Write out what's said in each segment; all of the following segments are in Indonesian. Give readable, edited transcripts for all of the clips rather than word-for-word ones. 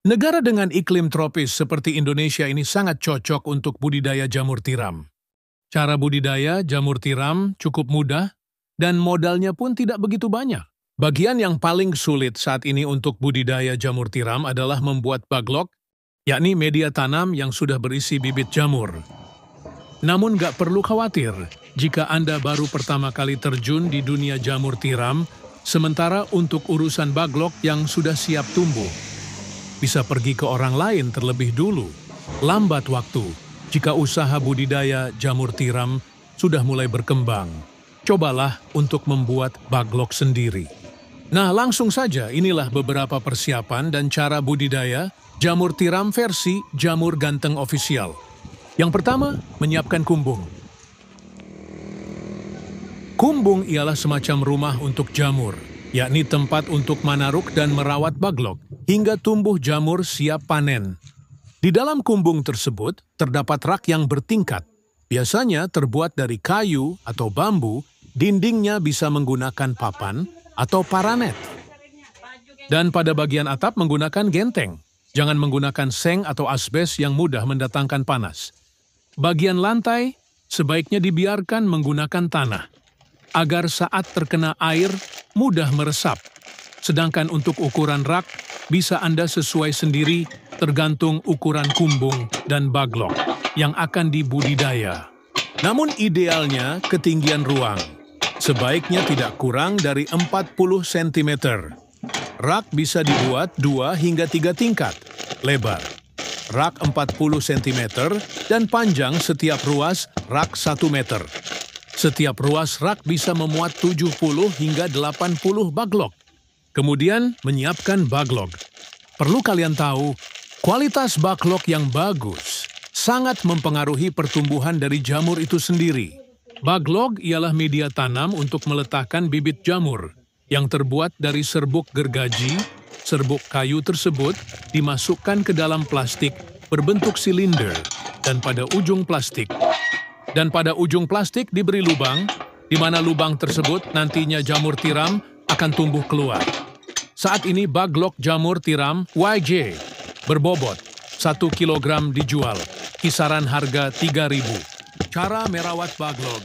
Negara dengan iklim tropis seperti Indonesia ini sangat cocok untuk budidaya jamur tiram. Cara budidaya jamur tiram cukup mudah dan modalnya pun tidak begitu banyak. Bagian yang paling sulit saat ini untuk budidaya jamur tiram adalah membuat baglok, yakni media tanam yang sudah berisi bibit jamur. Namun nggak perlu khawatir jika Anda baru pertama kali terjun di dunia jamur tiram, sementara untuk urusan baglok yang sudah siap tumbuh, bisa pergi ke orang lain terlebih dulu. Lambat waktu jika usaha budidaya jamur tiram sudah mulai berkembang. Cobalah untuk membuat baglok sendiri. Nah, langsung saja inilah beberapa persiapan dan cara budidaya jamur tiram versi Jamur Ganteng Official. Yang pertama, menyiapkan kumbung. Kumbung ialah semacam rumah untuk jamur, yakni tempat untuk manaruk dan merawat baglok hingga tumbuh jamur siap panen. Di dalam kumbung tersebut terdapat rak yang bertingkat. Biasanya terbuat dari kayu atau bambu, dindingnya bisa menggunakan papan atau paranet. Dan pada bagian atap menggunakan genteng. Jangan menggunakan seng atau asbes yang mudah mendatangkan panas. Bagian lantai sebaiknya dibiarkan menggunakan tanah, agar saat terkena air mudah meresap. Sedangkan untuk ukuran rak, bisa Anda sesuai sendiri tergantung ukuran kumbung dan baglok yang akan dibudidaya. Namun idealnya ketinggian ruang, sebaiknya tidak kurang dari 40 cm. Rak bisa dibuat 2 hingga 3 tingkat, lebar. Rak 40 cm dan panjang setiap ruas rak 1 meter. Setiap ruas rak bisa memuat 70 hingga 80 baglok. Kemudian menyiapkan baglok. Perlu kalian tahu, kualitas baglok yang bagus sangat mempengaruhi pertumbuhan dari jamur itu sendiri. Baglok ialah media tanam untuk meletakkan bibit jamur yang terbuat dari serbuk gergaji. Serbuk kayu tersebut dimasukkan ke dalam plastik berbentuk silinder dan pada ujung plastik diberi lubang, di mana lubang tersebut nantinya jamur tiram akan tumbuh keluar. Saat ini baglok jamur tiram YJ berbobot 1 kg dijual, kisaran harga 3.000. Cara merawat baglok.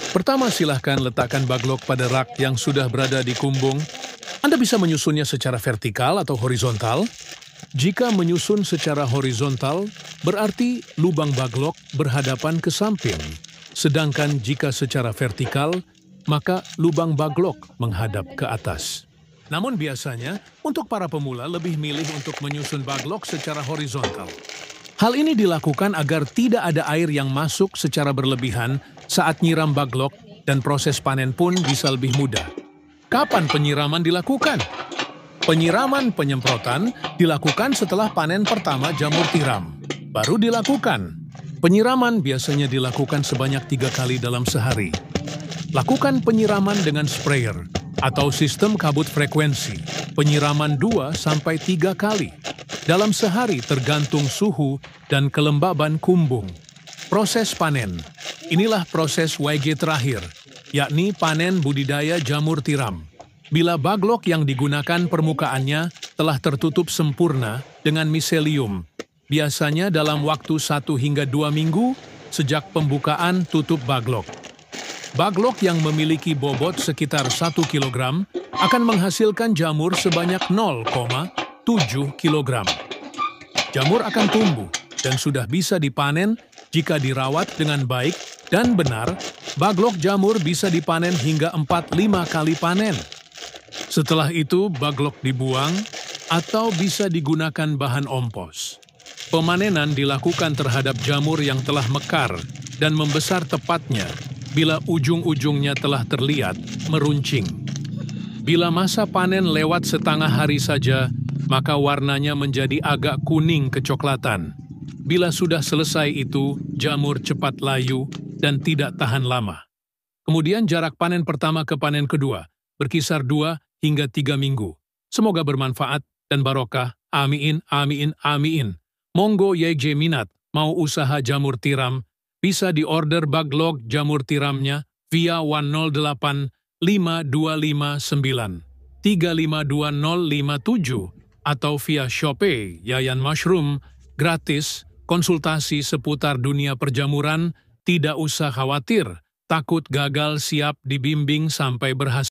Pertama, silahkan letakkan baglok pada rak yang sudah berada di kumbung. Anda bisa menyusunnya secara vertikal atau horizontal. Jika menyusun secara horizontal, berarti lubang baglok berhadapan ke samping. Sedangkan jika secara vertikal, maka lubang baglok menghadap ke atas. Namun biasanya, untuk para pemula lebih milih untuk menyusun baglok secara horizontal. Hal ini dilakukan agar tidak ada air yang masuk secara berlebihan saat nyiram baglok dan proses panen pun bisa lebih mudah. Kapan penyiraman dilakukan? Penyiraman penyemprotan dilakukan setelah panen pertama jamur tiram. Baru dilakukan. Penyiraman biasanya dilakukan sebanyak 3 kali dalam sehari. Lakukan penyiraman dengan sprayer atau sistem kabut frekuensi. Penyiraman 2-3 kali dalam sehari tergantung suhu dan kelembaban kumbung. Proses panen. Inilah proses YG terakhir, yakni panen budidaya jamur tiram. Bila baglok yang digunakan permukaannya telah tertutup sempurna dengan miselium, biasanya dalam waktu 1 hingga 2 minggu sejak pembukaan tutup baglok. Baglok yang memiliki bobot sekitar 1 kg akan menghasilkan jamur sebanyak 0,7 kg. Jamur akan tumbuh dan sudah bisa dipanen jika dirawat dengan baik dan benar. Baglok jamur bisa dipanen hingga 4-5 kali panen. Setelah itu, baglok dibuang atau bisa digunakan bahan ompos. Pemanenan dilakukan terhadap jamur yang telah mekar dan membesar tepatnya bila ujung-ujungnya telah terlihat meruncing. Bila masa panen lewat setengah hari saja, maka warnanya menjadi agak kuning kecoklatan. Bila sudah selesai itu, jamur cepat layu dan tidak tahan lama. Kemudian jarak panen pertama ke panen kedua berkisar 2 hingga 3 minggu. Semoga bermanfaat dan barokah. Amin, amin, amin. Monggo YJ minat mau usaha jamur tiram, bisa diorder baglok jamur tiramnya via 108 5259 352057 atau via Shopee Yayan Mushroom, gratis, konsultasi seputar dunia perjamuran, tidak usah khawatir, takut gagal siap dibimbing sampai berhasil.